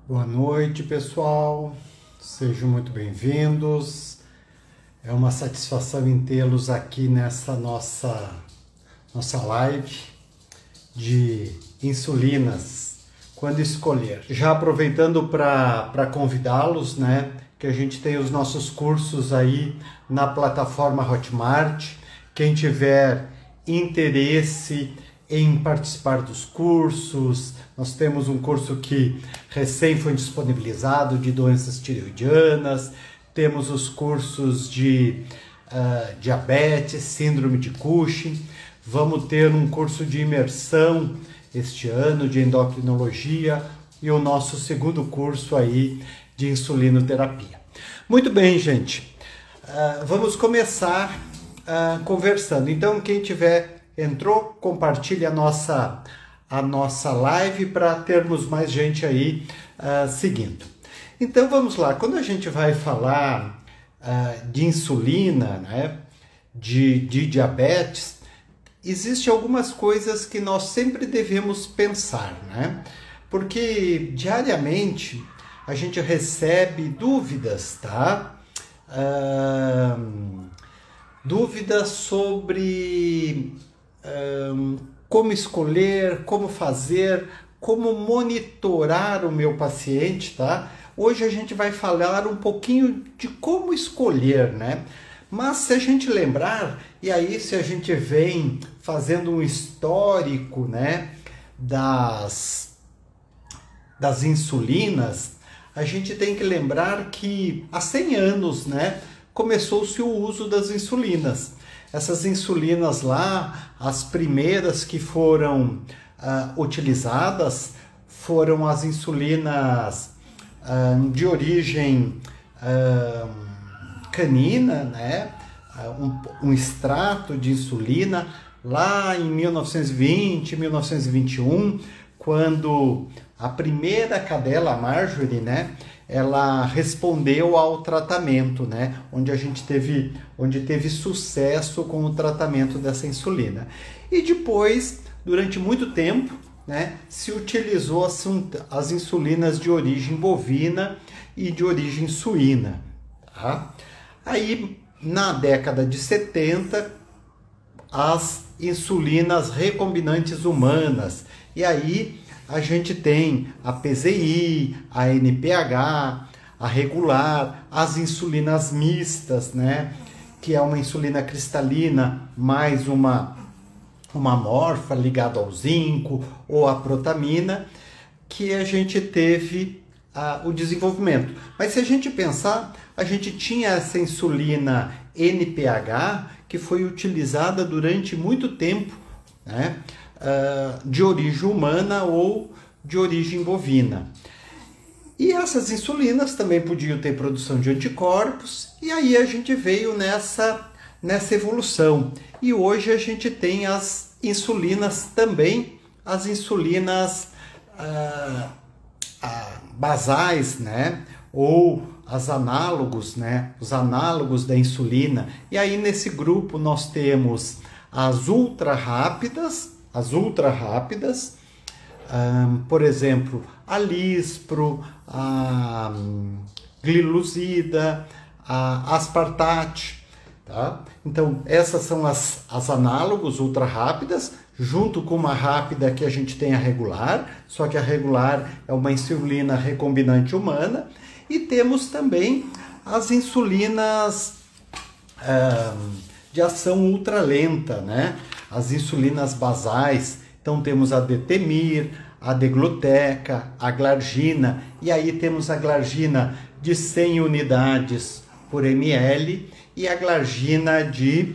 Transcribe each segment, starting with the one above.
Boa noite, pessoal. Sejam muito bem-vindos. É uma satisfação em tê-los aqui nessa nossa live de insulinas, quando escolher. Já aproveitando para convidá-los, né, que a gente tem os nossos cursos aí na plataforma Hotmart. Quem tiver interesse em participar dos cursos, nós temos um curso que recém foi disponibilizado de doenças tireoidianas, temos os cursos de diabetes, síndrome de Cushing, vamos ter um curso de imersão este ano de endocrinologia e o nosso segundo curso aí de insulinoterapia. Muito bem, gente, vamos começar conversando. Então, quem entrou, compartilhe a nossa live para termos mais gente aí seguindo. Então vamos lá, quando a gente vai falar de insulina, né, de diabetes, existem algumas coisas que nós sempre devemos pensar, né? Porque diariamente a gente recebe dúvidas, tá? Dúvidas sobre como escolher, como fazer, como monitorar o meu paciente, tá? Hoje a gente vai falar um pouquinho de como escolher, né? Mas se a gente lembrar, e aí se a gente vem fazendo um histórico, né, das insulinas, a gente tem que lembrar que há 100 anos, né, começou-se o uso das insulinas. Essas insulinas lá, as primeiras que foram utilizadas foram as insulinas de origem canina, né? Um extrato de insulina lá em 1920, 1921, quando a primeira cadela, a Marjorie, né, ela respondeu ao tratamento, né, onde teve sucesso com o tratamento dessa insulina. E depois, durante muito tempo, né, se utilizou as insulinas de origem bovina e de origem suína. Tá? Aí, na década de 70, as insulinas recombinantes humanas. E aí a gente tem a PZI, a NPH, a regular, as insulinas mistas, né? Que é uma insulina cristalina mais uma morfa ligada ao zinco ou à protamina, que a gente teve o desenvolvimento. Mas se a gente pensar, a gente tinha essa insulina NPH que foi utilizada durante muito tempo, né? De origem humana ou de origem bovina. E essas insulinas também podiam ter produção de anticorpos, e aí a gente veio nessa evolução. E hoje a gente tem as insulinas também, as insulinas basais, né? Ou as análogos, né? Os análogos da insulina. E aí nesse grupo nós temos as ultra rápidas, por exemplo, a Lispro, a Gliluzida, a Aspartate, tá? Então, essas são as análogos ultra rápidas, junto com uma rápida que a gente tem a regular, só que a regular é uma insulina recombinante humana, e temos também as insulinas de ação ultralenta, né? As insulinas basais. Então temos a Detemir, a Degluteca, a Glargina, e aí temos a Glargina de 100 unidades por ml e a Glargina de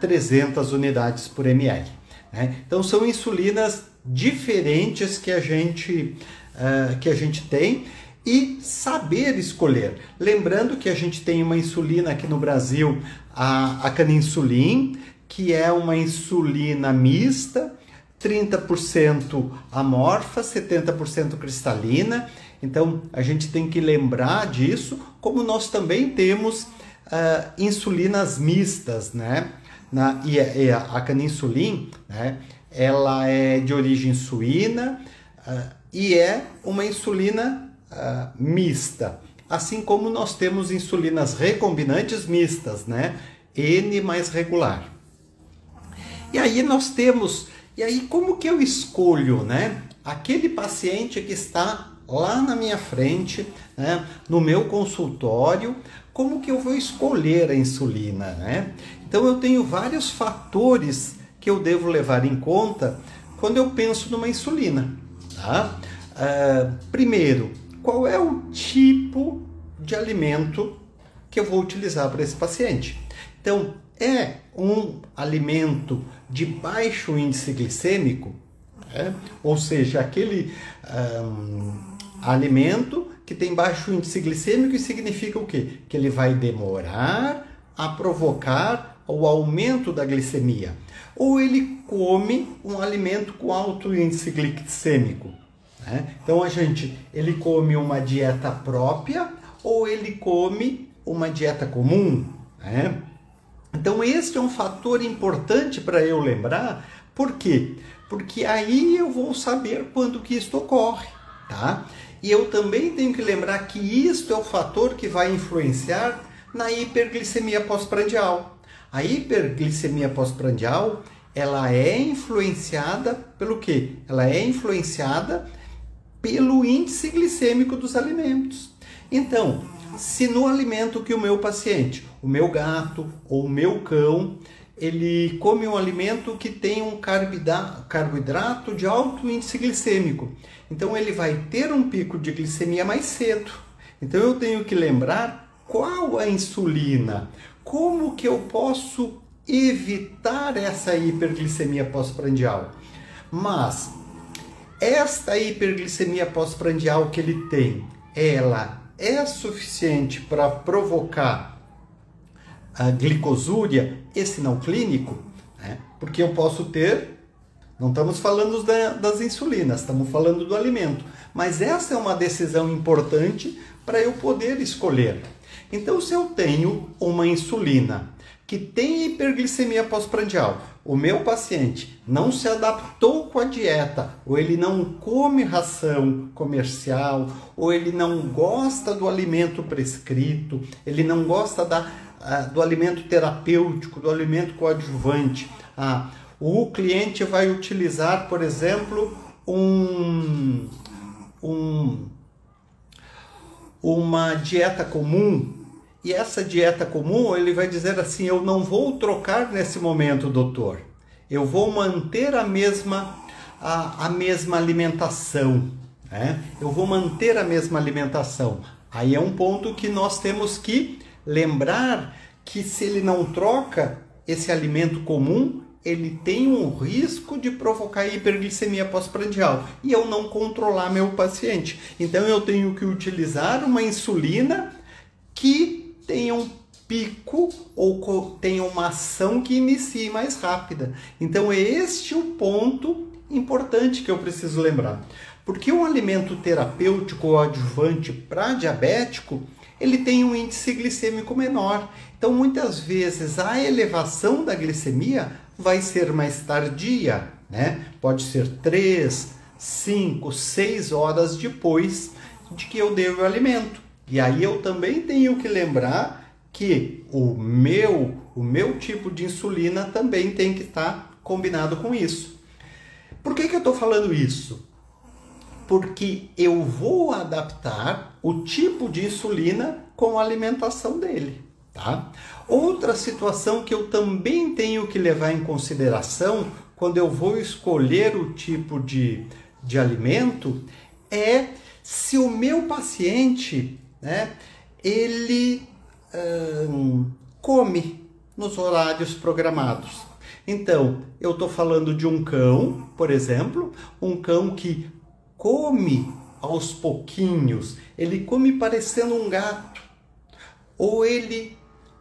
300 unidades por ml. Né? Então são insulinas diferentes que a gente tem, e saber escolher. Lembrando que a gente tem uma insulina aqui no Brasil, a Caninsulin, que é uma insulina mista, 30% amorfa, 70% cristalina. Então a gente tem que lembrar disso, como nós também temos insulinas mistas, né? A Caninsulin, né? Ela é de origem suína e é uma insulina mista, assim como nós temos insulinas recombinantes mistas, né? N mais regular. E aí nós temos, e aí como que eu escolho, né? Aquele paciente que está lá na minha frente, né? No meu consultório, como que eu vou escolher a insulina, né? Então eu tenho vários fatores que eu devo levar em conta quando eu penso numa insulina, tá? Primeiro, qual é o tipo de alimento que eu vou utilizar para esse paciente? Então, é um alimento de baixo índice glicêmico, ou seja, aquele alimento que tem baixo índice glicêmico, e significa o quê? Que ele vai demorar a provocar o aumento da glicemia. Ou ele come um alimento com alto índice glicêmico, né? Então ele come uma dieta própria ou ele come uma dieta comum, né? Então esse é um fator importante para eu lembrar. Por quê? Porque aí eu vou saber quando que isto ocorre, tá? E eu também tenho que lembrar que isto é o fator que vai influenciar na hiperglicemia pós-prandial. A hiperglicemia pós-prandial, ela é influenciada pelo quê? Ela é influenciada pelo índice glicêmico dos alimentos. Então, se no alimento que o meu paciente, o meu gato ou o meu cão, ele come um alimento que tem um carboidrato de alto índice glicêmico, então ele vai ter um pico de glicemia mais cedo. Então eu tenho que lembrar qual a insulina, como que eu posso evitar essa hiperglicemia pós-prandial. Mas esta hiperglicemia pós-prandial que ele tem, ela é suficiente para provocar a glicosúria, esse não clínico, né? Porque eu posso ter, não estamos falando das insulinas, estamos falando do alimento, mas essa é uma decisão importante para eu poder escolher. Então, se eu tenho uma insulina que tem hiperglicemia pós-prandial, o meu paciente não se adaptou com a dieta, ou ele não come ração comercial, ou ele não gosta do alimento prescrito, ele não gosta do alimento terapêutico, do alimento coadjuvante. O cliente vai utilizar, por exemplo, uma dieta comum. E essa dieta comum, ele vai dizer assim: eu não vou trocar nesse momento, doutor. Eu vou manter a mesma alimentação, né? Eu vou manter a mesma alimentação. Aí é um ponto que nós temos que lembrar que se ele não troca esse alimento comum, ele tem um risco de provocar hiperglicemia pós-prandial e eu não controlar meu paciente. Então eu tenho que utilizar uma insulina que tenha um pico ou tenha uma ação que inicie mais rápida. Então é este o ponto importante que eu preciso lembrar. Porque um alimento terapêutico ou adjuvante para diabético, ele tem um índice glicêmico menor. Então muitas vezes a elevação da glicemia vai ser mais tardia, né? Pode ser 3, 5, 6 horas depois de que eu dei o alimento. E aí eu também tenho que lembrar que o meu tipo de insulina também tem que estar combinado com isso. Por que eu estou falando isso? Porque eu vou adaptar o tipo de insulina com a alimentação dele, tá? Outra situação que eu também tenho que levar em consideração quando eu vou escolher o tipo de alimento é se o meu paciente, né, ele come nos horários programados. Então, eu estou falando de um cão, por exemplo, um cão que come aos pouquinhos, ele come parecendo um gato, ou ele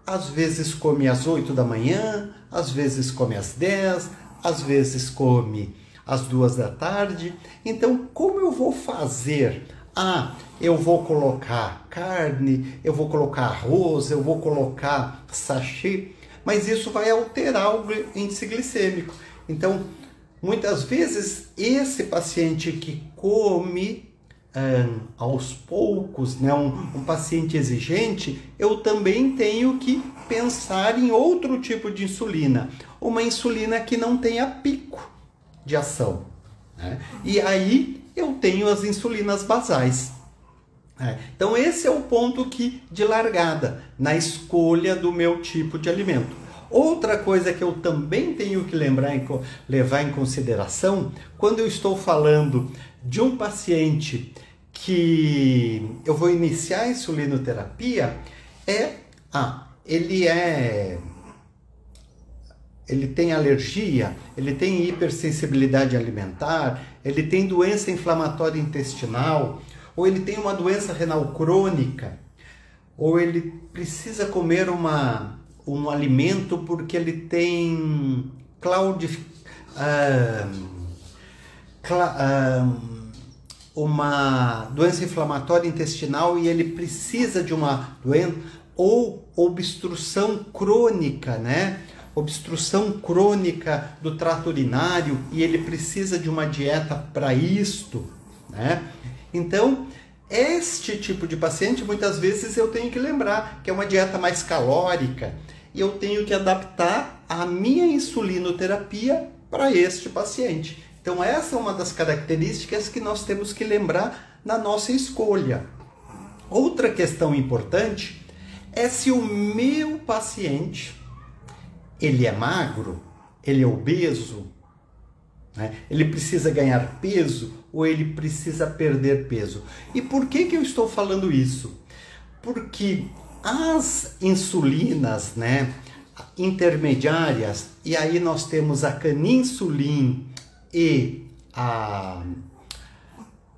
às vezes come às 8 da manhã, às vezes come às 10, às vezes come às 2 da tarde. Então, como eu vou fazer? Eu vou colocar carne, eu vou colocar arroz, eu vou colocar sachê, mas isso vai alterar o índice glicêmico. Então, muitas vezes, esse paciente que come aos poucos, né, um paciente exigente, eu também tenho que pensar em outro tipo de insulina, uma insulina que não tenha pico de ação, né? E aí eu tenho as insulinas basais. Então esse é o ponto de largada na escolha do meu tipo de alimento. Outra coisa que eu também tenho que levar em consideração, quando eu estou falando de um paciente que eu vou iniciar a insulinoterapia, ele tem alergia, ele tem hipersensibilidade alimentar, ele tem doença inflamatória intestinal, ou ele tem uma doença renal crônica, ou ele precisa comer um alimento porque ele tem uma doença inflamatória intestinal e ele precisa de uma doença, ou obstrução crônica, né? Obstrução crônica do trato urinário e ele precisa de uma dieta para isto, né? Então, este tipo de paciente, muitas vezes eu tenho que lembrar que é uma dieta mais calórica e eu tenho que adaptar a minha insulinoterapia para este paciente. Então, essa é uma das características que nós temos que lembrar na nossa escolha. Outra questão importante é se o meu paciente, ele é magro, ele é obeso, né? Ele precisa ganhar peso ou ele precisa perder peso. E por que eu estou falando isso? Porque as insulinas, né, intermediárias, e aí nós temos a caninsulin e a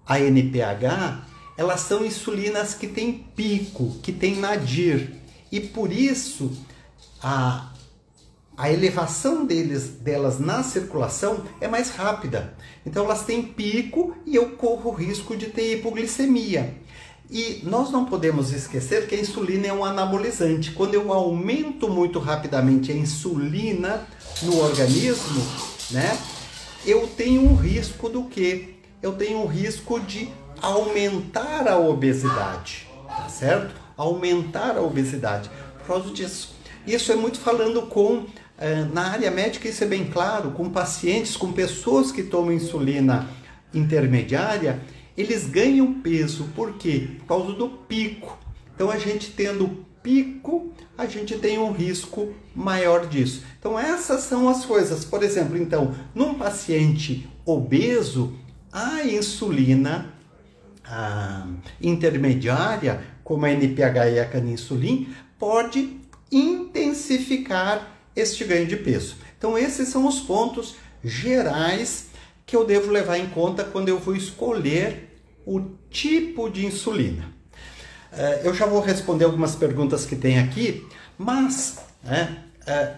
NPH, elas são insulinas que têm pico, que têm nadir, e por isso a elevação delas na circulação é mais rápida. Então elas têm pico e eu corro o risco de ter hipoglicemia. E nós não podemos esquecer que a insulina é um anabolizante. Quando eu aumento muito rapidamente a insulina no organismo, né, eu tenho um risco do quê? Eu tenho um risco de aumentar a obesidade, tá certo? Aumentar a obesidade por causa disso. Isso é muito falando na área médica, isso é bem claro, com pacientes, com pessoas que tomam insulina intermediária, eles ganham peso. Por quê? Por causa do pico. Então, a gente tendo pico, a gente tem um risco maior disso. Então, essas são as coisas. Por exemplo, então, num paciente obeso, a insulina intermediária, como a NPH e a caninsulin, pode intensificar este ganho de peso. Então, esses são os pontos gerais que eu devo levar em conta quando eu vou escolher o tipo de insulina. Eu já vou responder algumas perguntas que tem aqui, mas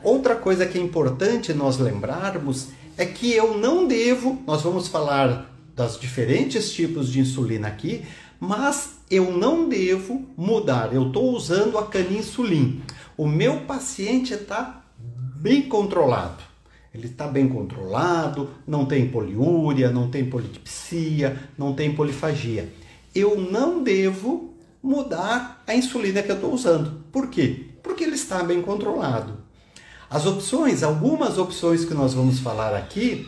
outra coisa que é importante nós lembrarmos é que eu não devo, nós vamos falar dos diferentes tipos de insulina aqui, mas eu não devo mudar. Eu estou usando a caninsulin. O meu paciente está bem controlado. Ele está bem controlado, não tem poliúria, não tem polidipsia, não tem polifagia. Eu não devo mudar a insulina que eu estou usando. Por quê? Porque ele está bem controlado. As opções, algumas opções que nós vamos falar aqui,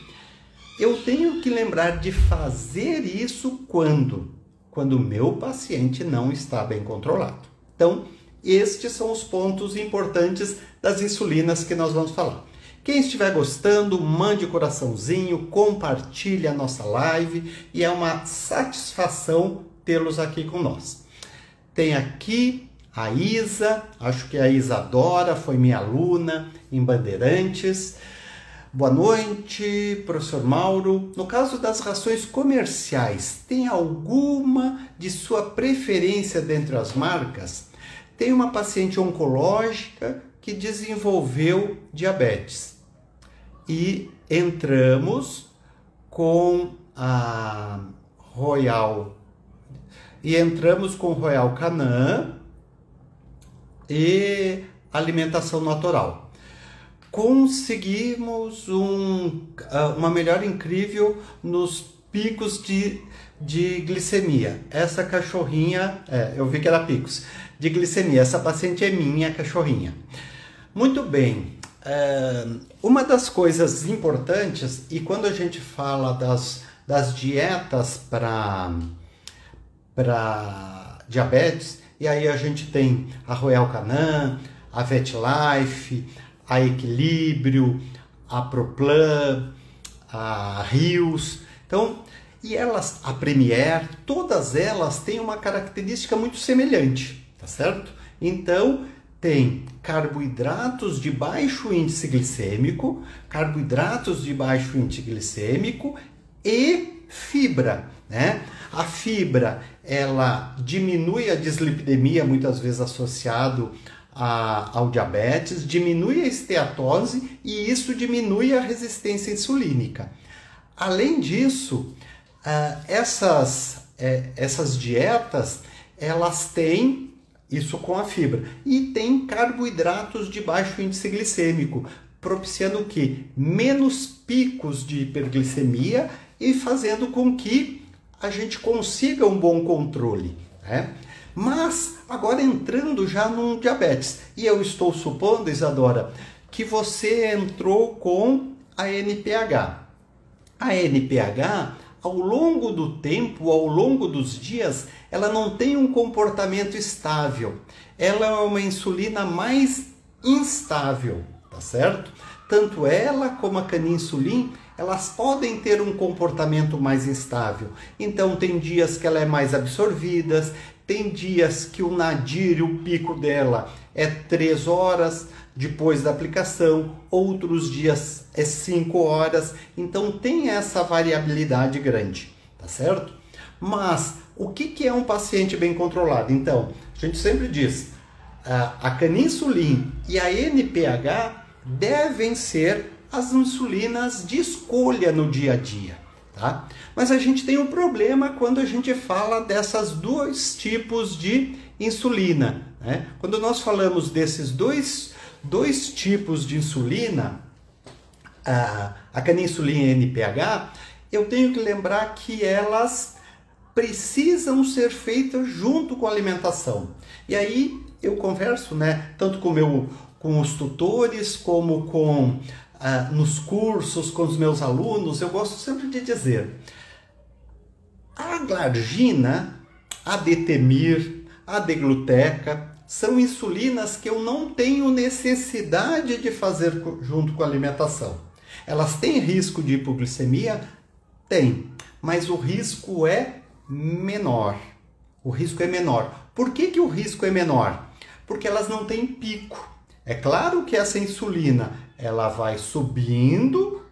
eu tenho que lembrar de fazer isso quando o meu paciente não está bem controlado. Então, estes são os pontos importantes das insulinas que nós vamos falar. Quem estiver gostando, mande coraçãozinho, compartilhe a nossa live e é uma satisfação tê-los aqui com nós. Tem aqui a Isa, acho que a Isadora foi minha aluna em Bandeirantes. Boa noite, professor Mauro. No caso das rações comerciais, tem alguma de sua preferência dentre as marcas? Tem uma paciente oncológica que desenvolveu diabetes e entramos com a Royal Canin e alimentação natural. Conseguimos uma melhora incrível nos picos de glicemia. Essa cachorrinha, eu vi que era picos de glicemia. Essa paciente é minha cachorrinha. Muito bem. Uma das coisas importantes, e quando a gente fala das dietas para diabetes, e aí a gente tem a Royal Canin, a VetLife, a Equilíbrio, a ProPlan, a Rios, então, e elas, a Premier, todas elas têm uma característica muito semelhante, tá certo? Então, tem carboidratos de baixo índice glicêmico, carboidratos de baixo índice glicêmico e fibra, né? A fibra, ela diminui a dislipidemia, muitas vezes associado ao diabetes, diminui a esteatose e isso diminui a resistência insulínica. Além disso, essas dietas, elas têm isso com a fibra e tem carboidratos de baixo índice glicêmico, propiciando o quê? Menos picos de hiperglicemia e fazendo com que a gente consiga um bom controle, né? Mas, agora entrando já num diabetes, e eu estou supondo, Isadora, que você entrou com a NPH. A NPH, ao longo do tempo, ao longo dos dias, ela não tem um comportamento estável. Ela é uma insulina mais instável, tá certo? Tanto ela como a caninsulin, elas podem ter um comportamento mais instável. Então, tem dias que ela é mais absorvida, tem dias que o nadir, o pico dela é 3 horas depois da aplicação, outros dias é 5 horas, então tem essa variabilidade grande, tá certo? Mas o que é um paciente bem controlado? Então, a gente sempre diz, a caninsulin e a NPH devem ser as insulinas de escolha no dia a dia, tá? Mas a gente tem um problema quando a gente fala dessas dois tipos de insulina, né? Quando nós falamos desses dois tipos de insulina, a caninsulin e a NPH, eu tenho que lembrar que elas precisam ser feitas junto com a alimentação. E aí eu converso, né, tanto com os tutores como nos cursos, com os meus alunos, eu gosto sempre de dizer, a glargina, a detemir, a degluteca, são insulinas que eu não tenho necessidade de fazer junto com a alimentação. Elas têm risco de hipoglicemia? Tem, mas o risco é menor. O risco é menor. Por que o risco é menor? Porque elas não têm pico. É claro que essa insulina, ela vai subindo,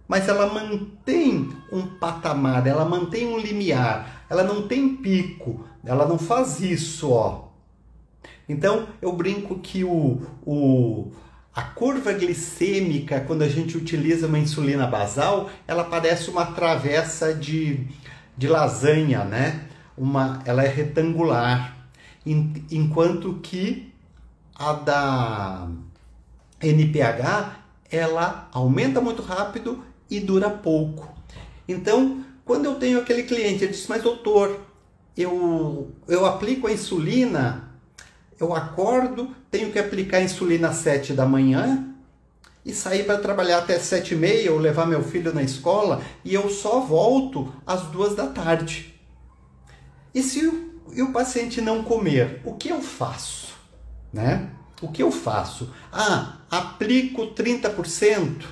mas ela mantém um patamar, ela mantém um limiar, ela não tem pico, ela não faz isso, ó. Então, eu brinco que a curva glicêmica, quando a gente utiliza uma insulina basal, ela parece uma travessa de lasanha, né? Ela é retangular, enquanto que a da NPH, ela aumenta muito rápido e dura pouco. Então, quando eu tenho aquele cliente, ele diz, mas doutor, eu aplico a insulina, eu acordo, tenho que aplicar a insulina às 7 da manhã e sair para trabalhar até 7h30 ou levar meu filho na escola e eu só volto às 2 da tarde. E se o paciente não comer, o que eu faço? Né? O que eu faço? Aplico 30%.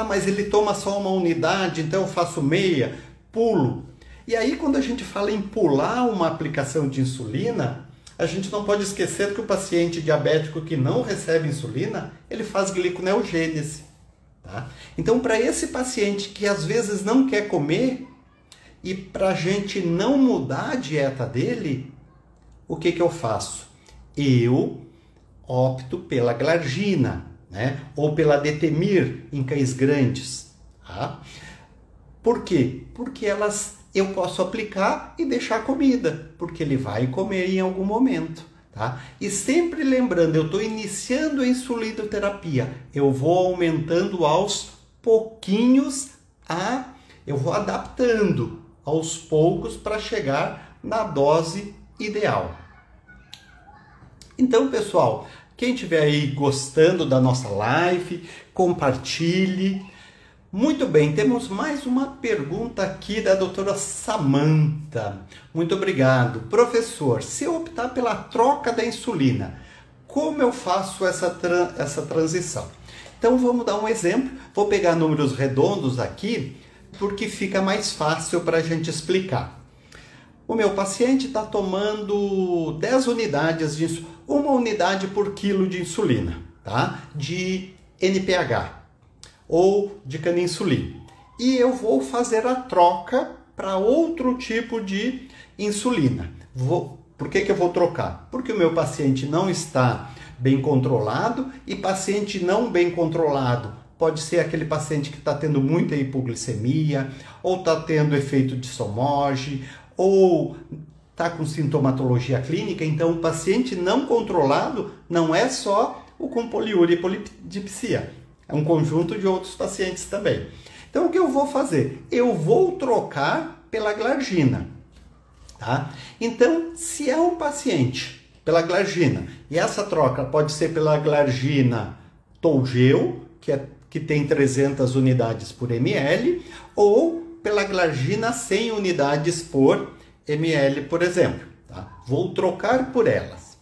Mas ele toma só uma unidade, então eu faço meia, pulo. E aí, quando a gente fala em pular uma aplicação de insulina, a gente não pode esquecer que o paciente diabético que não recebe insulina, ele faz gliconeogênese. Tá? Então, para esse paciente que às vezes não quer comer, e para a gente não mudar a dieta dele, o que eu faço? Eu opto pela glargina, né? Ou pela detemir em cães grandes. Tá? Por quê? Porque eu posso aplicar e deixar a comida, porque ele vai comer em algum momento. Tá? E sempre lembrando, eu estou iniciando a insulinoterapia, eu vou aumentando aos pouquinhos eu vou adaptando aos poucos para chegar na dose ideal. Então, pessoal, quem estiver aí gostando da nossa live, compartilhe. Muito bem, temos mais uma pergunta aqui da doutora Samantha. Muito obrigado. Professor, se eu optar pela troca da insulina, como eu faço essa transição? Então vamos dar um exemplo. Vou pegar números redondos aqui, porque fica mais fácil para a gente explicar. O meu paciente está tomando 10 unidades de insulina, 1 unidade por quilo de insulina, tá? De NPH ou de caninsulina. E eu vou fazer a troca para outro tipo de insulina. Por que eu vou trocar? Porque o meu paciente não está bem controlado, e paciente não bem controlado pode ser aquele paciente que está tendo muita hipoglicemia, ou está tendo efeito de somoge, ou está com sintomatologia clínica. Então, o paciente não controlado não é só o com poliúria e polidipsia, é um conjunto de outros pacientes também. Então, o que eu vou fazer? Eu vou trocar pela glargina, tá? Então, se é um paciente pela glargina, e essa troca pode ser pela glargina Toujeo, que tem 300 unidades por ml, ou pela glargina 100 unidades por ml, por exemplo. Tá? Vou trocar por elas.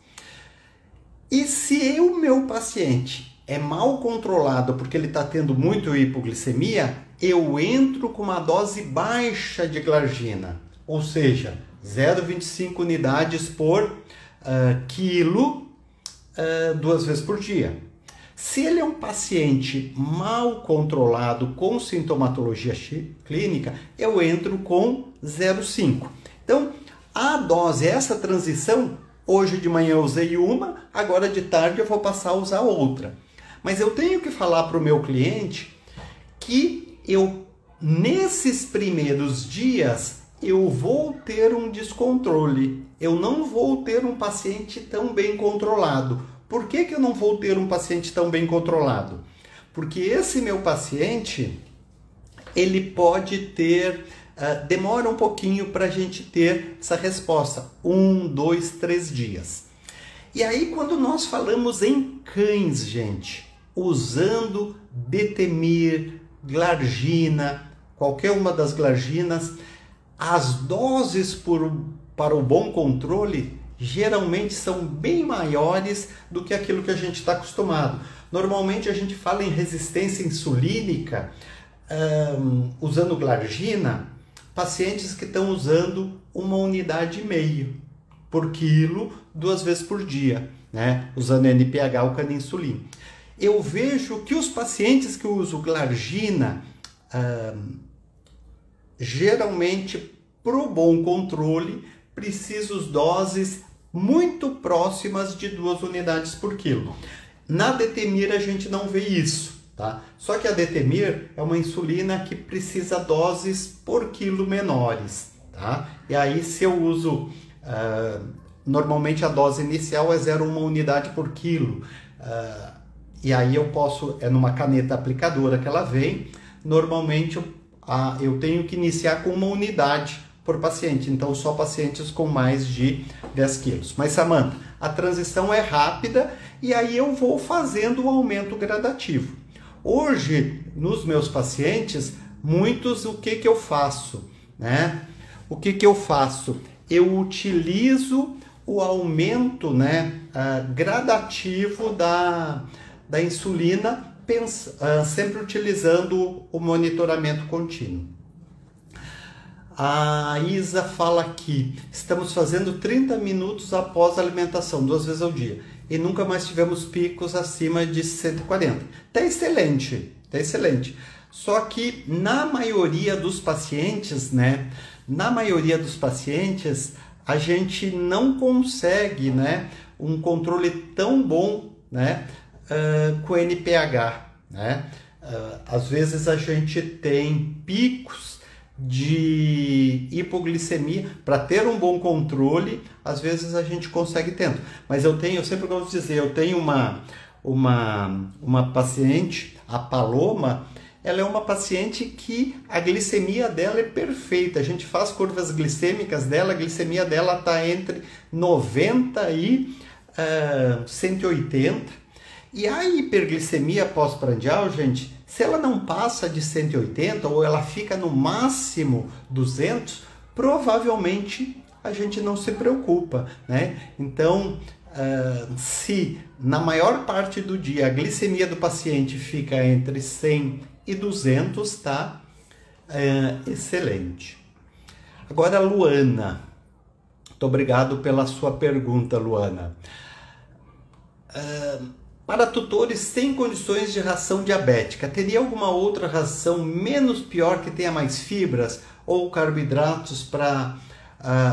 E se o meu paciente é mal controlado porque ele está tendo muito hipoglicemia, eu entro com uma dose baixa de glargina, ou seja, 0,25 unidades por quilo 2 vezes por dia. Se ele é um paciente mal controlado com sintomatologia clínica, eu entro com 0,5. Então, a dose, essa transição, hoje de manhã eu usei uma, agora de tarde eu vou passar a usar outra. Mas eu tenho que falar para o meu cliente que nesses primeiros dias, eu vou ter um descontrole. Eu não vou ter um paciente tão bem controlado. Por que eu não vou ter um paciente tão bem controlado? Porque esse meu paciente, ele pode ter, demora um pouquinho para a gente ter essa resposta. 1, 2, 3 dias. E aí, quando nós falamos em cães, gente, usando Detemir, glargina, qualquer uma das glarginas, as doses para o bom controle geralmente são bem maiores do que aquilo que a gente está acostumado. Normalmente a gente fala em resistência insulínica usando glargina, pacientes que estão usando 1,5 unidade por quilo 2 vezes por dia, né? Usando NPH ou caninsulina. Eu vejo que os pacientes que usam glargina, geralmente, para o bom controle, precisam doses muito próximas de 2 unidades por quilo. Na Detemir a gente não vê isso, tá? Só que a Detemir é uma insulina que precisa doses por quilo menores, tá? E aí se eu uso, normalmente a dose inicial é 0,1 unidade por quilo, e aí eu posso, é numa caneta aplicadora que ela vem, normalmente eu tenho que iniciar com 1 unidade por paciente, então só pacientes com mais de 10 quilos. Mas, Samantha, a transição é rápida e aí eu vou fazendo o aumento gradativo. Hoje, nos meus pacientes, muitos, o que eu faço, né? O que eu faço? Eu utilizo o aumento, né, gradativo da insulina, sempre utilizando o monitoramento contínuo. A Isa fala aqui, estamos fazendo 30 minutos após a alimentação, 2 vezes ao dia, e nunca mais tivemos picos acima de 140. Tá excelente, tá excelente. Só que na maioria dos pacientes, né, a gente não consegue, né, um controle tão bom, né, com NPH, né? Às vezes a gente tem picos de hipoglicemia, para ter um bom controle, às vezes a gente consegue tendo. Mas eu sempre gosto de dizer, eu tenho uma paciente, a Paloma, ela é uma paciente que a glicemia dela é perfeita. A gente faz curvas glicêmicas dela, a glicemia dela está entre 90 e 180. E a hiperglicemia pós-prandial, gente, se ela não passa de 180 ou ela fica no máximo 200, provavelmente a gente não se preocupa, né? Então, se na maior parte do dia a glicemia do paciente fica entre 100 e 200, tá? Excelente. Agora, Luana. Muito obrigado pela sua pergunta, Luana. Para tutores sem condições de ração diabética, teria alguma outra ração menos pior que tenha mais fibras ou carboidratos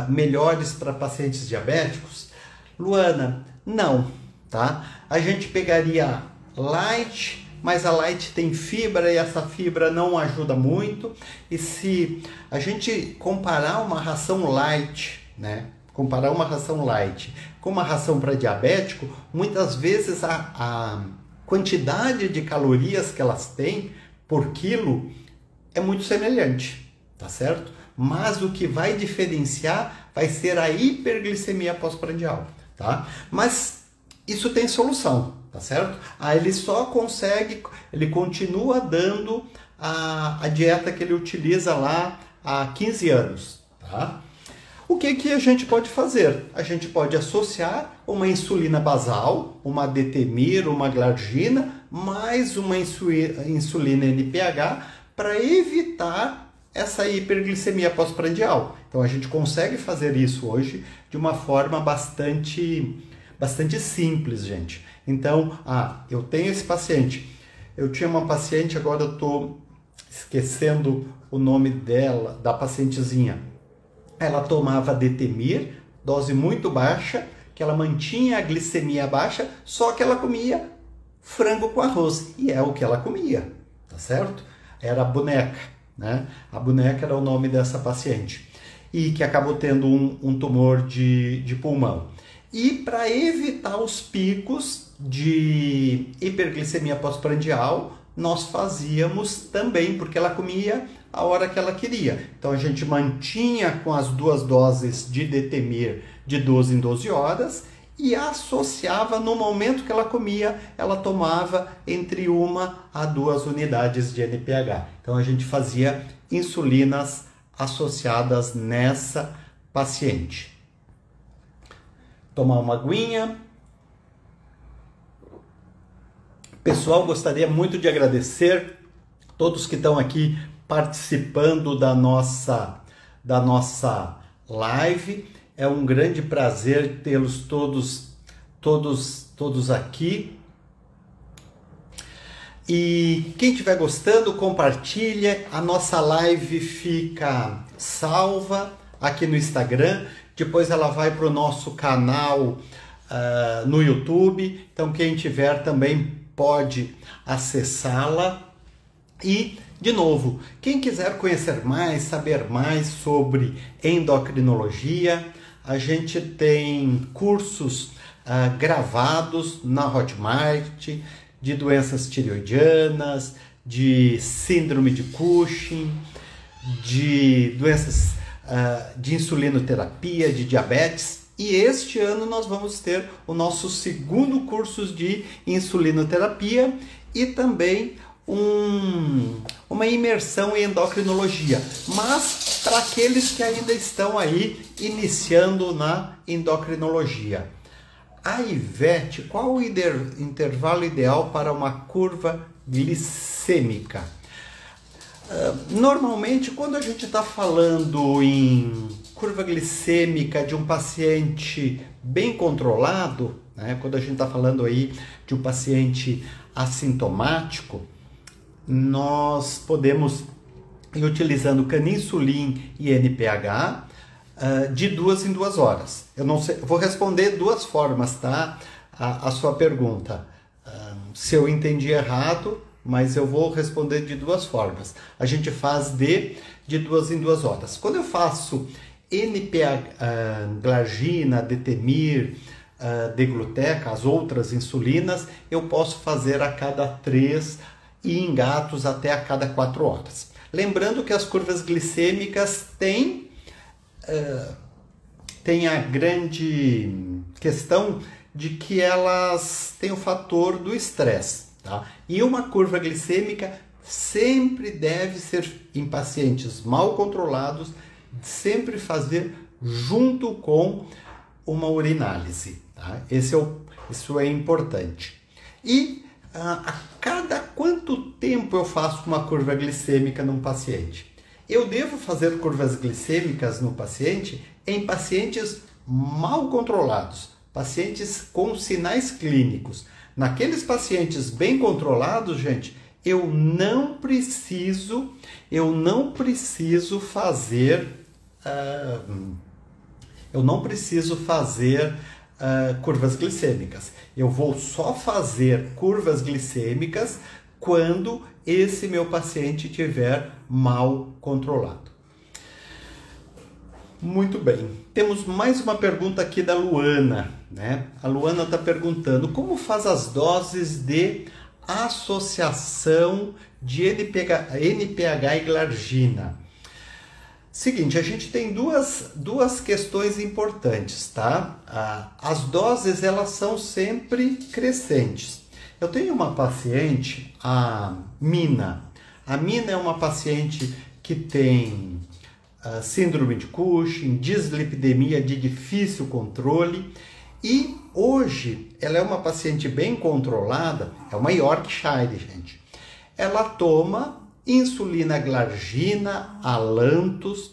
melhores para pacientes diabéticos? Luana, não, tá? A gente pegaria light, mas a light tem fibra e essa fibra não ajuda muito. E se a gente comparar uma ração light, né? Comparar uma ração light com uma ração para diabético, muitas vezes a quantidade de calorias que elas têm por quilo é muito semelhante, tá certo? Mas o que vai diferenciar vai ser a hiperglicemia pós-prandial, tá? Mas isso tem solução, tá certo? Ele continua dando a dieta que ele utiliza lá há 15 anos, tá? O que a gente pode fazer? A gente pode associar uma insulina basal, uma detemir, uma glargina, mais uma insulina NPH para evitar essa hiperglicemia pós-prandial. Então a gente consegue fazer isso hoje de uma forma bastante simples, gente. Então, eu tenho esse paciente. Eu tinha uma paciente, agora eu estou esquecendo o nome dela, da pacientezinha. Ela tomava detemir, dose muito baixa, que ela mantinha a glicemia baixa, só que ela comia frango com arroz. E é o que ela comia, tá certo? Era a boneca, né? A boneca era o nome dessa paciente. E que acabou tendo um tumor de pulmão. E para evitar os picos de hiperglicemia pós-prandial, nós fazíamos também, porque ela comia a hora que ela queria. Então a gente mantinha com as 2 doses de detemir de 12 em 12 horas e associava no momento que ela comia, ela tomava entre 1 a 2 unidades de NPH. Então a gente fazia insulinas associadas nessa paciente. Tomar uma aguinha. Pessoal, gostaria muito de agradecer todos que estão aqui participando da nossa live. É um grande prazer tê-los todos aqui. E quem estiver gostando, compartilha. A nossa live fica salva aqui no Instagram. Depois ela vai para o nosso canal no YouTube. Então quem tiver também pode acessá-la. E, de novo, quem quiser conhecer mais, saber mais sobre endocrinologia, a gente tem cursos gravados na Hotmart de doenças tireoidianas, de síndrome de Cushing, de doenças de insulinoterapia, de diabetes. E este ano nós vamos ter o nosso segundo curso de insulinoterapia e também uma imersão em endocrinologia, mas para aqueles que ainda estão aí iniciando na endocrinologia. A Ivete, qual o intervalo ideal para uma curva glicêmica? Normalmente, quando a gente está falando em curva glicêmica de um paciente bem controlado, né, quando a gente está falando aí de um paciente assintomático, nós podemos ir utilizando caninsulin e NPH de 2 em 2 horas. Eu não sei, eu vou responder 2 formas, tá? A sua pergunta. Se eu entendi errado, mas eu vou responder de 2 formas. A gente faz de 2 em 2 horas. Quando eu faço NPH, glargina, detemir, degluteca, as outras insulinas, eu posso fazer a cada 3 e em gatos até a cada 4 horas. Lembrando que as curvas glicêmicas têm a grande questão de que elas têm o fator do estresse, tá? E uma curva glicêmica sempre deve ser, em pacientes mal controlados, sempre fazer junto com uma urinálise, tá? Isso é importante. E a cada quanto tempo eu faço uma curva glicêmica num paciente? Eu devo fazer curvas glicêmicas no paciente em pacientes mal controlados, pacientes com sinais clínicos. Naqueles pacientes bem controlados, gente, eu não preciso fazer curvas glicêmicas. Eu vou só fazer curvas glicêmicas quando esse meu paciente estiver mal controlado. Muito bem. Temos mais uma pergunta aqui da Luana, né? A Luana está perguntando como faz as doses de associação de NPH e glargina. Seguinte, a gente tem duas questões importantes, tá? As doses, elas são sempre crescentes. Eu tenho uma paciente, a Mina. A Mina é uma paciente que tem síndrome de Cushing, dislipidemia de difícil controle e hoje ela é uma paciente bem controlada, é uma Yorkshire, gente. Ela toma insulina glargina, Alantus,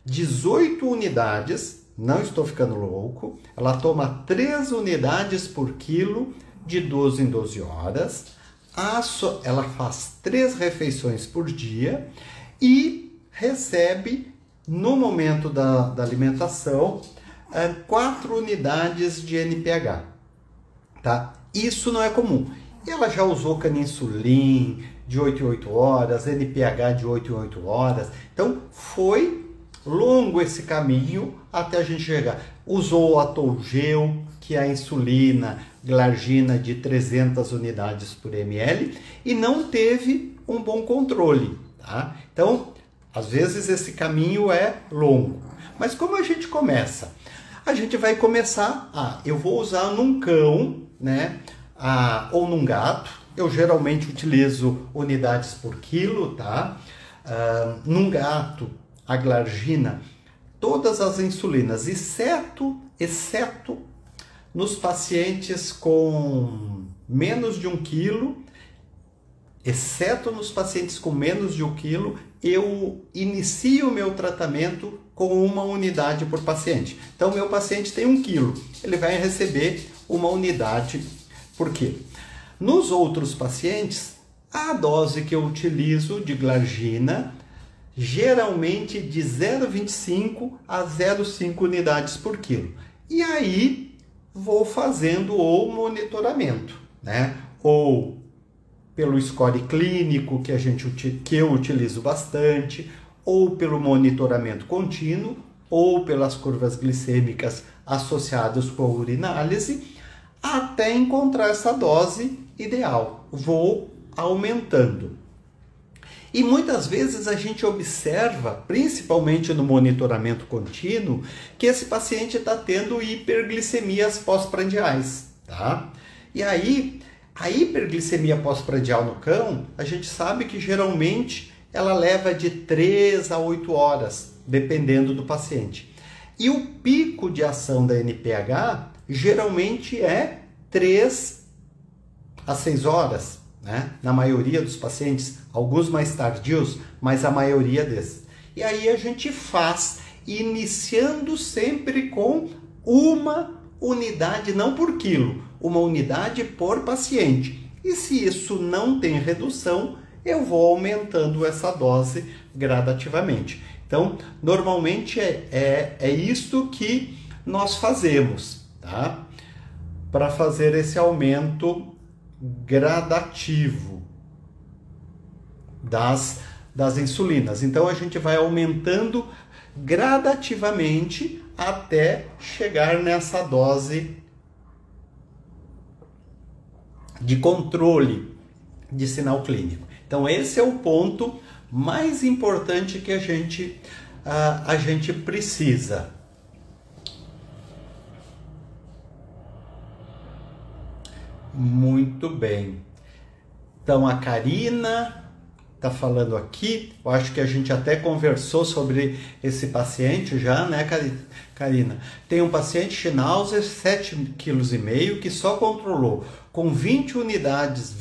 18 unidades, não estou ficando louco, ela toma 3 unidades por quilo de 12 em 12 horas, ela faz 3 refeições por dia e recebe, no momento da alimentação, 4 unidades de NPH, tá? Isso não é comum. Ela já usou caninsulin de 8 em 8 horas, NPH de 8 em 8 horas. Então, foi longo esse caminho até a gente chegar. Usou o Atogel, que é a insulina glargina de 300 unidades por ml, e não teve um bom controle, tá? Então, às vezes esse caminho é longo. Mas como a gente começa? A gente vai começar, eu vou usar num cão, né? Ou num gato. Eu geralmente utilizo unidades por quilo, tá? Num gato, a glargina, todas as insulinas, exceto nos pacientes com menos de 1 quilo, eu inicio o meu tratamento com 1 unidade por paciente. Então, meu paciente tem 1 quilo, ele vai receber 1 unidade por quilo. Nos outros pacientes, a dose que eu utilizo de glargina, geralmente de 0,25 a 0,5 unidades por quilo. E aí, vou fazendo o monitoramento, né? Ou pelo score clínico, que eu utilizo bastante, ou pelo monitoramento contínuo, ou pelas curvas glicêmicas associadas com a urinálise, até encontrar essa dose ideal. Vou aumentando. E muitas vezes a gente observa, principalmente no monitoramento contínuo, que esse paciente está tendo hiperglicemias pós-prandiais, tá? E aí, a hiperglicemia pós-prandial no cão, a gente sabe que geralmente ela leva de 3 a 8 horas, dependendo do paciente. E o pico de ação da NPH geralmente é 3 a 6 horas, né? Na maioria dos pacientes, alguns mais tardios, mas a maioria desses. E aí a gente faz, iniciando sempre com 1 unidade, não por quilo, 1 unidade por paciente. E se isso não tem redução, eu vou aumentando essa dose gradativamente. Então, normalmente é isto que nós fazemos, tá? Para fazer esse aumento gradativo das insulinas. Então, a gente vai aumentando gradativamente até chegar nessa dose de controle de sinal clínico. Então esse é o ponto mais importante que a gente precisa. Muito bem. Então a Karina está falando aqui, eu acho que a gente até conversou sobre esse paciente já, né, Karina? Tem um paciente Schnauzer, 7,5 kg, que só controlou com 21 unidades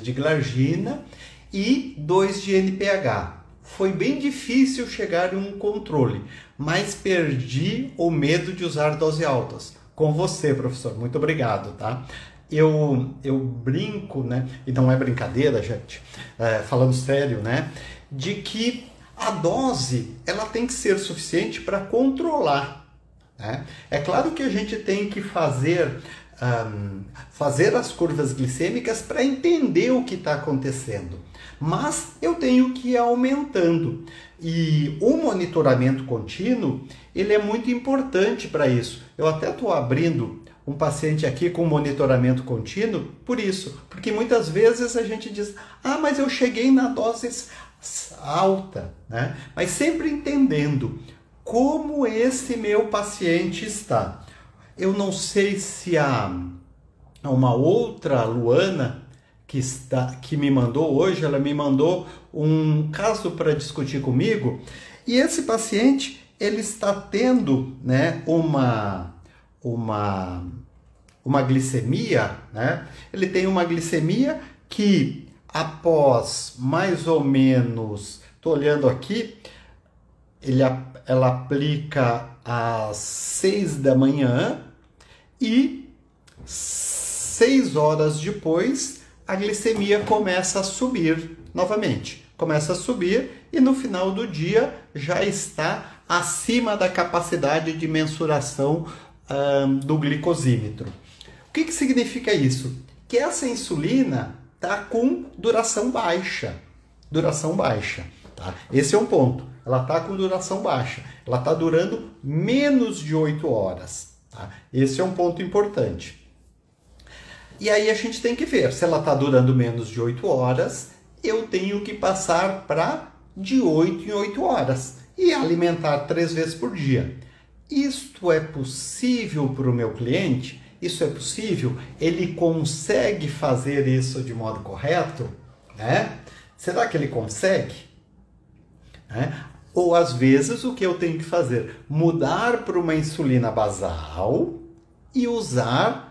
de glargina e 2 de NPH. Foi bem difícil chegar em um controle, mas perdi o medo de usar doses altas. Com você, professor. Muito obrigado, tá? Eu brinco, né? E não é brincadeira, gente, falando sério, né? De que a dose, ela tem que ser suficiente para controlar, né? É claro que a gente tem que fazer as curvas glicêmicas para entender o que está acontecendo. Mas eu tenho que ir aumentando. E o monitoramento contínuo, ele é muito importante para isso. Eu até estou abrindo um paciente aqui com monitoramento contínuo por isso. Porque muitas vezes a gente diz, mas eu cheguei na dose alta, né? Mas sempre entendendo como esse meu paciente está. Eu não sei se há uma outra Luana que me mandou hoje, ela me mandou um caso para discutir comigo, e esse paciente, ele está tendo, né, uma glicemia, né? Ele tem uma glicemia que após mais ou menos, estou olhando aqui, ela aplica às 6 da manhã e 6 horas depois a glicemia começa a subir novamente. Começa a subir e no final do dia já está acima da capacidade de mensuração do glicosímetro. O que significa isso? Que essa insulina está com duração baixa. Duração baixa. Tá? Esse é um ponto. Ela está com duração baixa. Ela está durando menos de 8 horas. Tá? Esse é um ponto importante. E aí a gente tem que ver, se ela está durando menos de 8 horas, eu tenho que passar para de 8 em 8 horas e alimentar 3 vezes por dia. Isto é possível para o meu cliente? Isso é possível? Ele consegue fazer isso de modo correto? Né? Será que ele consegue? Ou às vezes o que eu tenho que fazer? Mudar para uma insulina basal e usar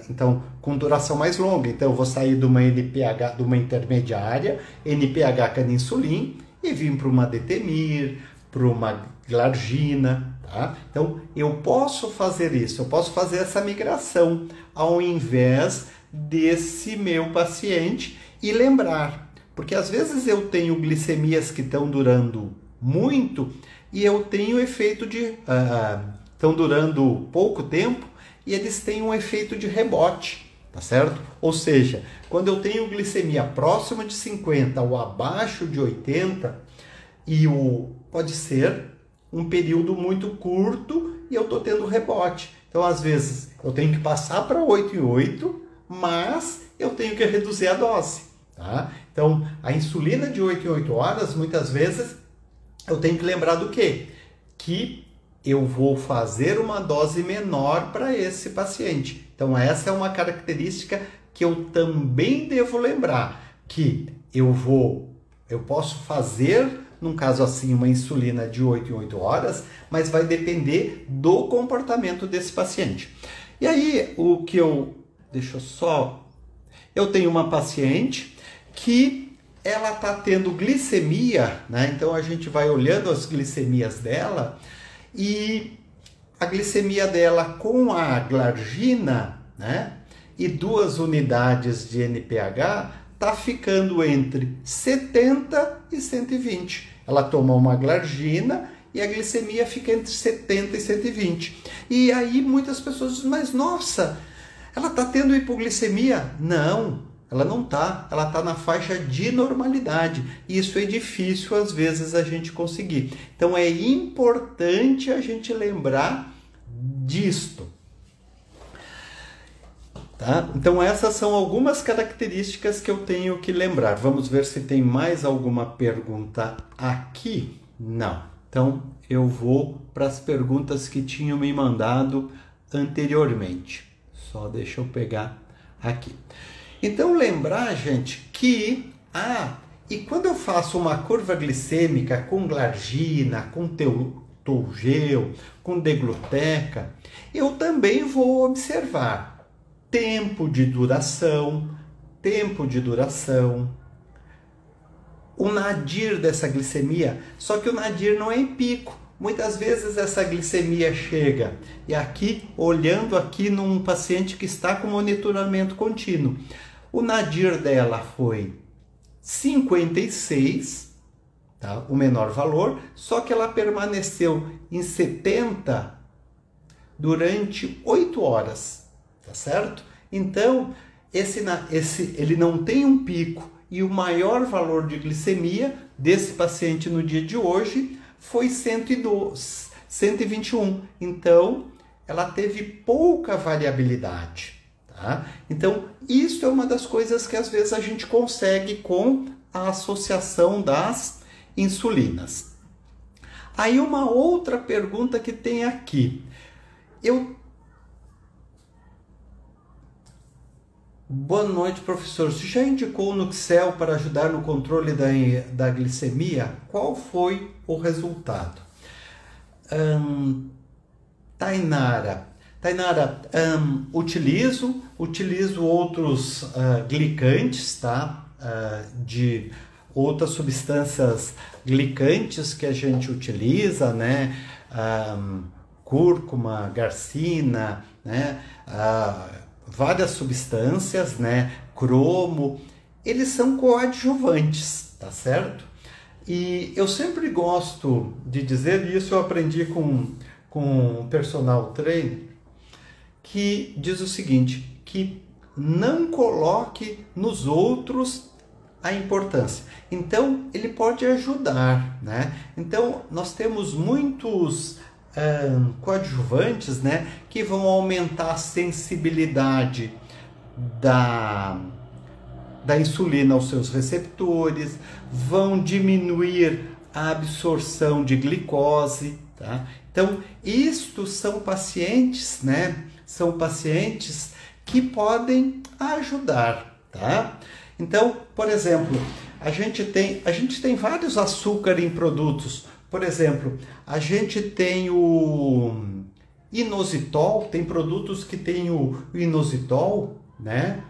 então, com duração mais longa. Então, eu vou sair de uma NPH, de uma intermediária, NPH caninsulin, e vir para uma Detemir, para uma glargina, tá? Então, eu posso fazer isso, eu posso fazer essa migração, ao invés desse meu paciente, e lembrar, porque às vezes eu tenho glicemias que estão durando muito, e eu tenho efeito de... estão durando pouco tempo, e eles têm um efeito de rebote, tá certo? Ou seja, quando eu tenho glicemia próxima de 50 ou abaixo de 80, pode ser um período muito curto e eu estou tendo rebote. Então, às vezes, eu tenho que passar para 8 em 8, mas eu tenho que reduzir a dose. Tá? Então, a insulina de 8 em 8 horas, muitas vezes, eu tenho que lembrar do quê? Que eu vou fazer uma dose menor para esse paciente. Então, essa é uma característica que eu também devo lembrar, que eu posso fazer, num caso assim, uma insulina de 8 em 8 horas, mas vai depender do comportamento desse paciente. E aí, eu tenho uma paciente que ela está tendo glicemia, né? Então, a gente vai olhando as glicemias dela, e a glicemia dela com a glargina, né, e 2 unidades de NPH, está ficando entre 70 e 120. Ela toma uma glargina e a glicemia fica entre 70 e 120. E aí muitas pessoas dizem, mas nossa, ela está tendo hipoglicemia? Não. Ela não está, ela está na faixa de normalidade. E isso é difícil, às vezes, a gente conseguir. Então, é importante a gente lembrar disto. Tá? Então essas são algumas características que eu tenho que lembrar. Vamos ver se tem mais alguma pergunta aqui. Não. Então eu vou para as perguntas que tinham me mandado anteriormente. Só deixa eu pegar aqui. Então lembrar, gente, que e quando eu faço uma curva glicêmica com glargina, com Tougel, com degluteca, eu também vou observar tempo de duração, o nadir dessa glicemia, só que o nadir não é em pico. Muitas vezes essa glicemia chega, e aqui, olhando aqui num paciente que está com monitoramento contínuo, o nadir dela foi 56, tá? O menor valor, só que ela permaneceu em 70 durante 8 horas. Tá certo? Então, ele não tem um pico, e o maior valor de glicemia desse paciente no dia de hoje foi 121. Então, ela teve pouca variabilidade. Tá? Então, isso é uma das coisas que às vezes a gente consegue com a associação das insulinas. Aí uma outra pergunta que tem aqui. Boa noite, professor. Você já indicou o Nuxel para ajudar no controle da glicemia? Qual foi o resultado? Tainara, utilizo outros glicantes, tá? De outras substâncias glicantes que a gente utiliza, né? Cúrcuma, garcina, né? Várias substâncias, né? Cromo, eles são coadjuvantes, tá certo? E eu sempre gosto de dizer, e isso eu aprendi com um personal trainer, que diz o seguinte, que não coloque nos outros a importância. Então, ele pode ajudar, né? Então, nós temos muitos coadjuvantes, né, que vão aumentar a sensibilidade da insulina aos seus receptores, vão diminuir a absorção de glicose, tá? Então, isto são pacientes, né? São pacientes que podem ajudar, tá? Então, por exemplo, a gente tem vários açúcares em produtos. Por exemplo, a gente tem o inositol, tem produtos que tem o inositol, né?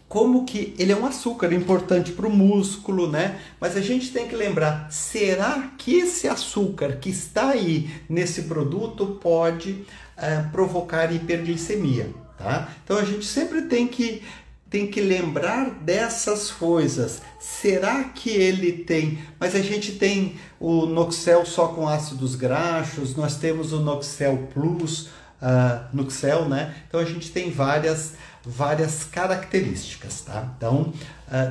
Como que ele é um açúcar importante para o músculo, né? Mas a gente tem que lembrar, será que esse açúcar que está aí nesse produto pode provocar hiperglicemia, tá? Então a gente sempre tem que lembrar dessas coisas. Será que ele tem? Mas a gente tem o Nuxel só com ácidos graxos, nós temos o Nuxel Plus, Nuxel, né? Então a gente tem várias características, tá? Então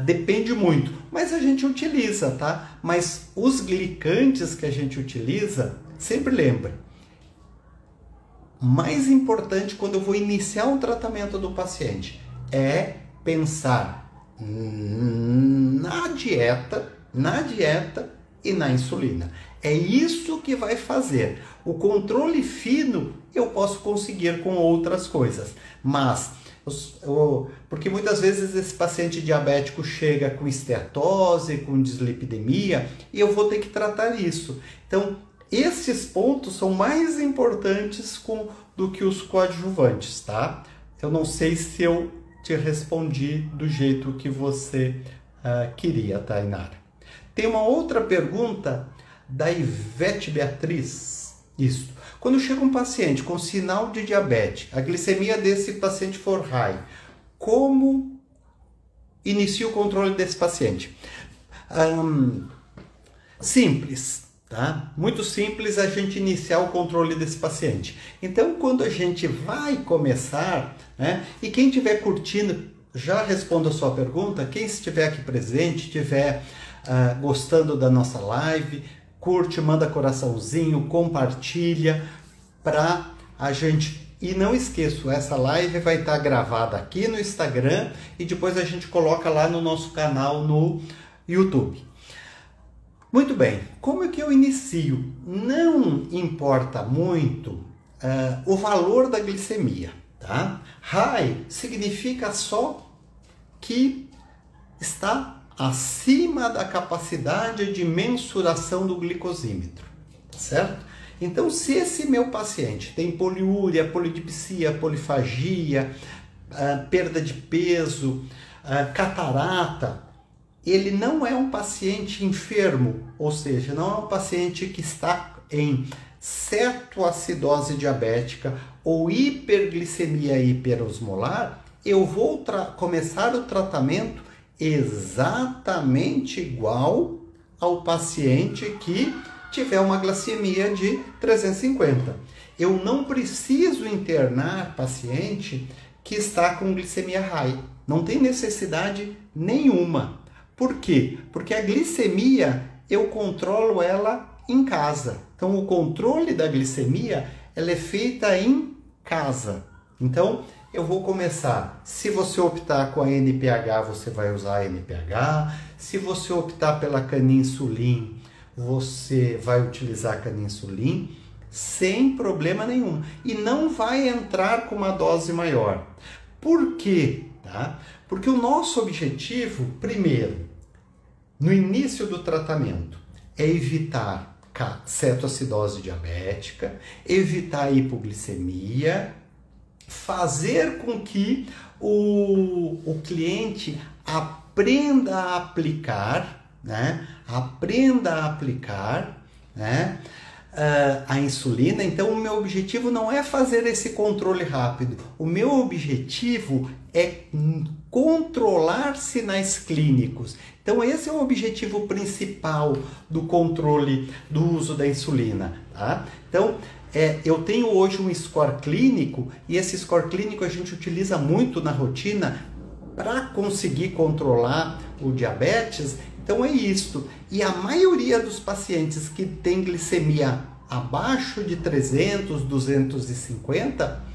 depende muito, mas a gente utiliza, tá? Mas os glicantes que a gente utiliza, sempre lembra, mais importante quando eu vou iniciar um tratamento do paciente é pensar na dieta e na insulina. É isso que vai fazer. O controle fino eu posso conseguir com outras coisas, mas porque muitas vezes esse paciente diabético chega com esteatose, com dislipidemia, e eu vou ter que tratar isso. Então, esses pontos são mais importantes do que os coadjuvantes, tá? Eu não sei se eu te respondi do jeito que você queria, Tainara. Tem uma outra pergunta da Ivete Beatriz. Isso. Quando chega um paciente com sinal de diabetes, a glicemia desse paciente for high, como inicia o controle desse paciente? Simples, tá? Muito simples a gente iniciar o controle desse paciente. Então, quando a gente vai começar, né? E quem estiver curtindo, já respondo a sua pergunta. Quem estiver aqui presente, estiver gostando da nossa live, curte, manda coraçãozinho, compartilha para a gente E não esqueço, essa live vai estar gravada aqui no Instagram e depois a gente coloca lá no nosso canal no YouTube. Muito bem, como é que eu inicio? Não importa muito o valor da glicemia, tá? High significa só que está acima da capacidade de mensuração do glicosímetro, certo? Então, se esse meu paciente tem poliúria, polidipsia, polifagia, perda de peso, catarata, ele não é um paciente enfermo, ou seja, não é um paciente que está em cetoacidose diabética ou hiperglicemia hiperosmolar, eu vou começar o tratamento exatamente igual ao paciente que tiver uma glicemia de 350. Eu não preciso internar paciente que está com glicemia high. Não tem necessidade nenhuma. Por quê? Porque a glicemia eu controlo ela em casa. Então o controle da glicemia ela é feita em casa. Então eu vou começar, se você optar com a NPH, você vai usar a NPH. Se você optar pela caninsulin, você vai utilizar a caninsulin sem problema nenhum. E não vai entrar com uma dose maior. Por quê? Tá? Porque o nosso objetivo, primeiro, no início do tratamento, é evitar cetoacidose diabética, evitar hipoglicemia, fazer com que o cliente aprenda a aplicar, né? A insulina. Então, o meu objetivo não é fazer esse controle rápido. O meu objetivo é controlar sinais clínicos. Então, esse é o objetivo principal do controle do uso da insulina, tá? Então, eu tenho hoje um score clínico e esse score clínico a gente utiliza muito na rotina para conseguir controlar o diabetes. Então é isto. E a maioria dos pacientes que tem glicemia abaixo de 300, 250,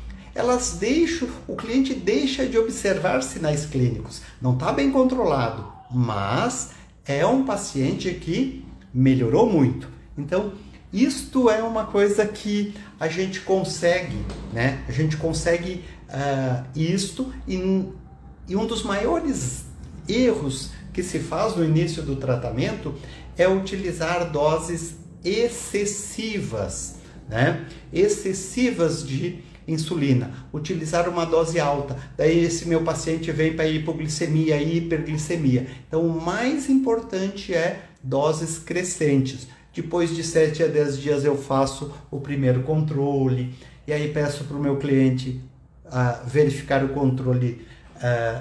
o cliente deixa de observar sinais clínicos. Não está bem controlado, mas é um paciente que melhorou muito. Então, isto é uma coisa que a gente consegue, né? A gente consegue isto e um dos maiores erros que se faz no início do tratamento é utilizar doses excessivas, né? Excessivas de insulina, utilizar uma dose alta. Daí esse meu paciente vem para hipoglicemia e hiperglicemia. Então o mais importante é doses crescentes. Depois de 7 a 10 dias eu faço o primeiro controle e aí peço para o meu cliente verificar o controle,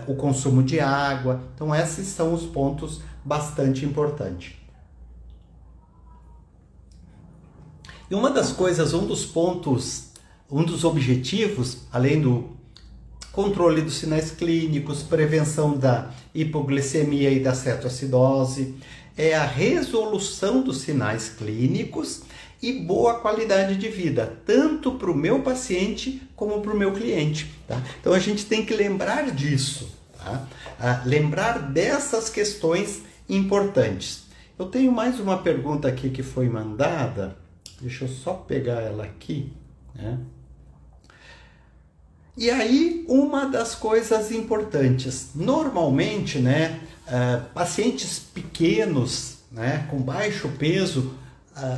o consumo de água. Então esses são os pontos bastante importantes. E uma das coisas, um dos objetivos, além do controle dos sinais clínicos, prevenção da hipoglicemia e da cetoacidose, é a resolução dos sinais clínicos e boa qualidade de vida, tanto para o meu paciente como para o meu cliente, tá? Então a gente tem que lembrar disso, tá? Lembrar dessas questões importantes. Eu tenho mais uma pergunta aqui que foi mandada, deixa eu só pegar ela aqui, né? E aí, uma das coisas importantes, normalmente, né, pacientes pequenos, né, com baixo peso,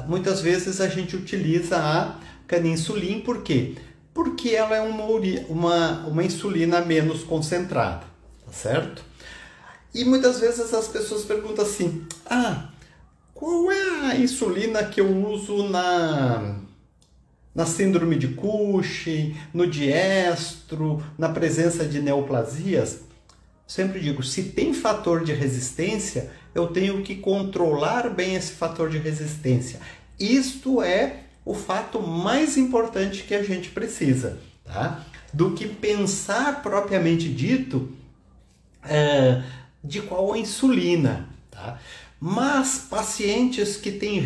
muitas vezes a gente utiliza a caninsulin. Por quê? Porque ela é uma insulina menos concentrada, tá certo? E muitas vezes as pessoas perguntam assim, qual é a insulina que eu uso na síndrome de Cushing, no diestro, na presença de neoplasias? Sempre digo, se tem fator de resistência, eu tenho que controlar bem esse fator de resistência. Isto é o fato mais importante que a gente precisa, tá? Do que pensar propriamente dito de qual a insulina, tá? Mas pacientes que têm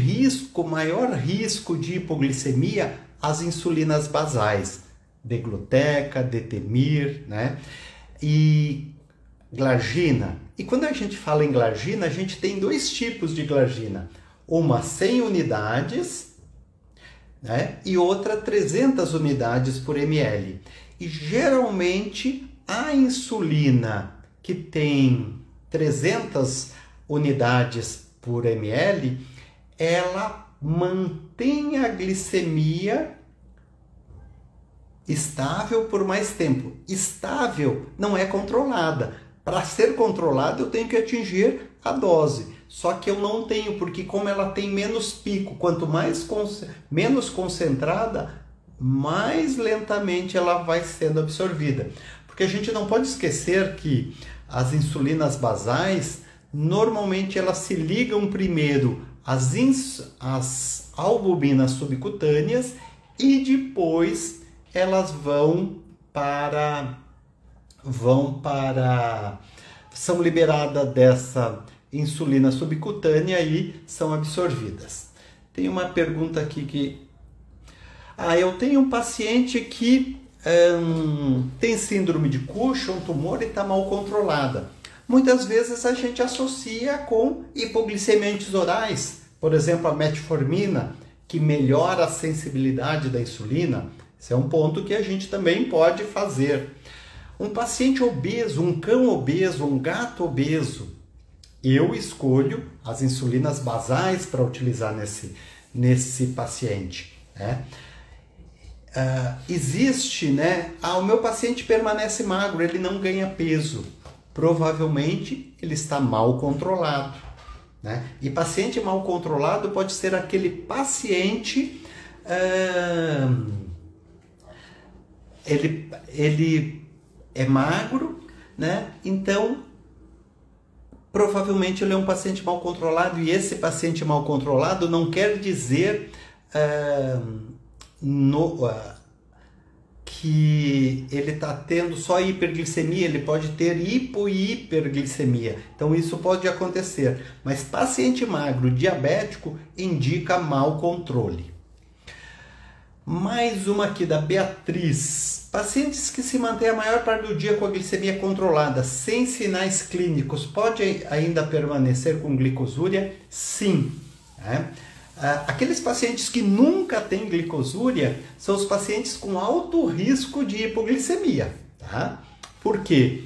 maior risco de hipoglicemia, as insulinas basais, Degluteca, Detemir, né? E glargina. E quando a gente fala em glargina, a gente tem dois tipos de glargina. Uma 100 unidades, né? E outra 300 unidades por ml. E geralmente a insulina que tem 300 unidades por ml, ela mantém a glicemia estável por mais tempo. Estável não é controlada. Para ser controlada, eu tenho que atingir a dose. Só que eu não tenho, porque como ela tem menos pico, quanto menos concentrada, mais lentamente ela vai sendo absorvida. Porque a gente não pode esquecer que as insulinas basais, normalmente elas se ligam primeiro às albuminas subcutâneas e depois elas são liberadas dessa insulina subcutânea e são absorvidas. Tem uma pergunta aqui que... eu tenho um paciente que tem síndrome de Cushing, um tumor, e está mal controlada. Muitas vezes a gente associa com hipoglicemiantes orais, por exemplo, a metformina, que melhora a sensibilidade da insulina. Esse é um ponto que a gente também pode fazer. Um paciente obeso, um cão obeso, um gato obeso, eu escolho as insulinas basais para utilizar nesse paciente, né? Existe, né? O meu paciente permanece magro, ele não ganha peso. Provavelmente ele está mal controlado, né? E paciente mal controlado pode ser aquele paciente... ele é magro, né? Então, provavelmente ele é um paciente mal controlado, e esse paciente mal controlado não quer dizer que ele está tendo só hiperglicemia, ele pode ter hipo e hiperglicemia. Então isso pode acontecer, mas paciente magro, diabético, indica mau controle. Mais uma aqui da Beatriz. Pacientes que se mantêm a maior parte do dia com a glicemia controlada, sem sinais clínicos, pode ainda permanecer com glicosúria? Sim. Aqueles pacientes que nunca têm glicosúria são os pacientes com alto risco de hipoglicemia. Tá? Por quê?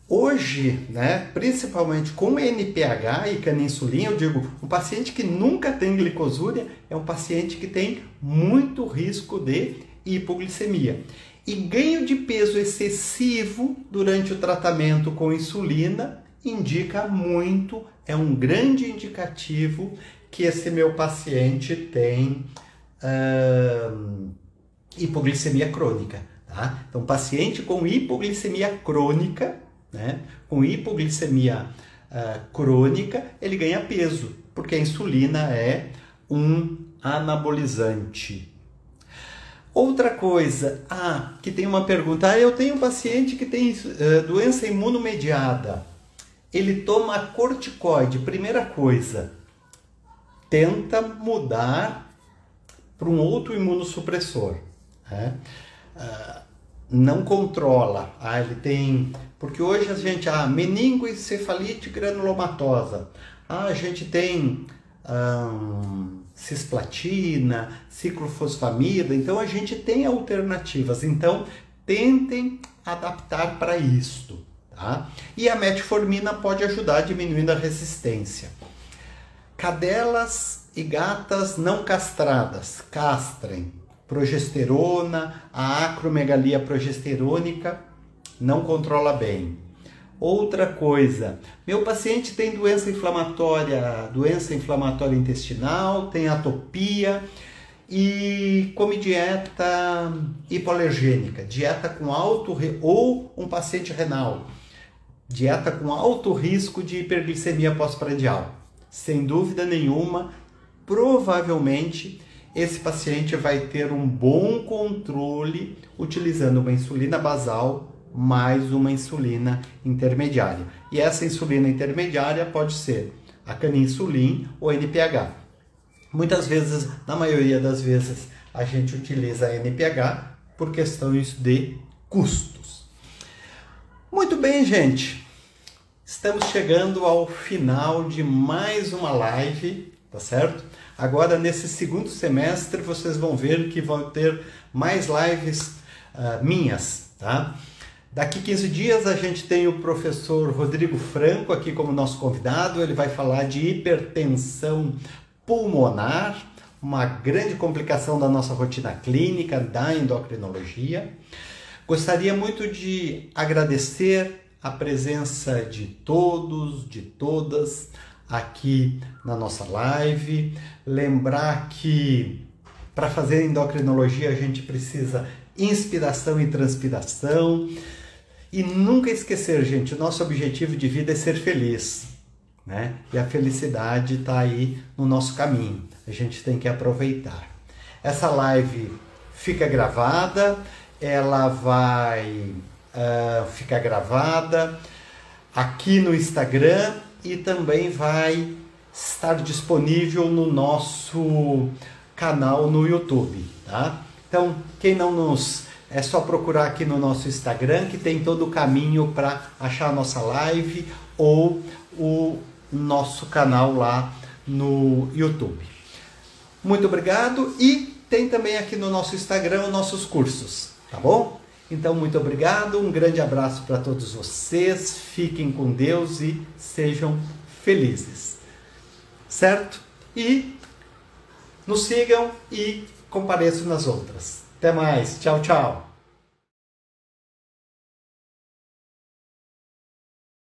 Hoje, né, principalmente com NPH e caninsulina, eu digo, um paciente que nunca tem glicosúria é um paciente que tem muito risco de hipoglicemia. E ganho de peso excessivo durante o tratamento com insulina indica muito, é um grande indicativo que esse meu paciente tem hipoglicemia crônica. Tá? Então, paciente com hipoglicemia crônica, né? Com hipoglicemia crônica, ele ganha peso, porque a insulina é um anabolizante. Outra coisa, que tem uma pergunta, eu tenho um paciente que tem doença imunomediada, ele toma corticoide. Primeira coisa, tenta mudar para um outro imunossupressor, né? Não controla, ele tem... Porque hoje a gente, meningoencefalite granulomatosa, a gente tem cisplatina, ciclofosfamida, então a gente tem alternativas. Então, tentem adaptar para isto, tá? E a metformina pode ajudar diminuindo a resistência. Cadelas e gatas não castradas, castrem. Progesterona, a acromegalia progesterônica não controla bem. Outra coisa, meu paciente tem doença inflamatória intestinal, tem atopia e come dieta hipoalergênica, dieta com alto ou um paciente renal, dieta com alto risco de hiperglicemia pós-prandial. Sem dúvida nenhuma, provavelmente esse paciente vai ter um bom controle utilizando uma insulina basal mais uma insulina intermediária. E essa insulina intermediária pode ser a caninsulin ou NPH. Muitas vezes, na maioria das vezes, a gente utiliza a NPH por questões de custos. Muito bem, gente. Estamos chegando ao final de mais uma live, tá certo? Agora, nesse segundo semestre, vocês vão ver que vão ter mais lives minhas, tá? Daqui 15 dias a gente tem o professor Rodrigo Franco aqui como nosso convidado. Ele vai falar de hipertensão pulmonar, uma grande complicação da nossa rotina clínica, da endocrinologia. Gostaria muito de agradecer a presença de todos, de todas aqui na nossa live. Lembrar que para fazer endocrinologia a gente precisa inspiração e transpiração. E nunca esquecer, gente, o nosso objetivo de vida é ser feliz, né? E a felicidade está aí no nosso caminho. A gente tem que aproveitar. Essa live fica gravada, ela vai ficar gravada aqui no Instagram e também vai estar disponível no nosso canal no YouTube, tá? Então, quem não nos... É só procurar aqui no nosso Instagram, que tem todo o caminho para achar a nossa live ou o nosso canal lá no YouTube. Muito obrigado e tem também aqui no nosso Instagram os nossos cursos, tá bom? Então, muito obrigado, um grande abraço para todos vocês, fiquem com Deus e sejam felizes, certo? E nos sigam e compareçam nas outras. Até mais, tchau, tchau!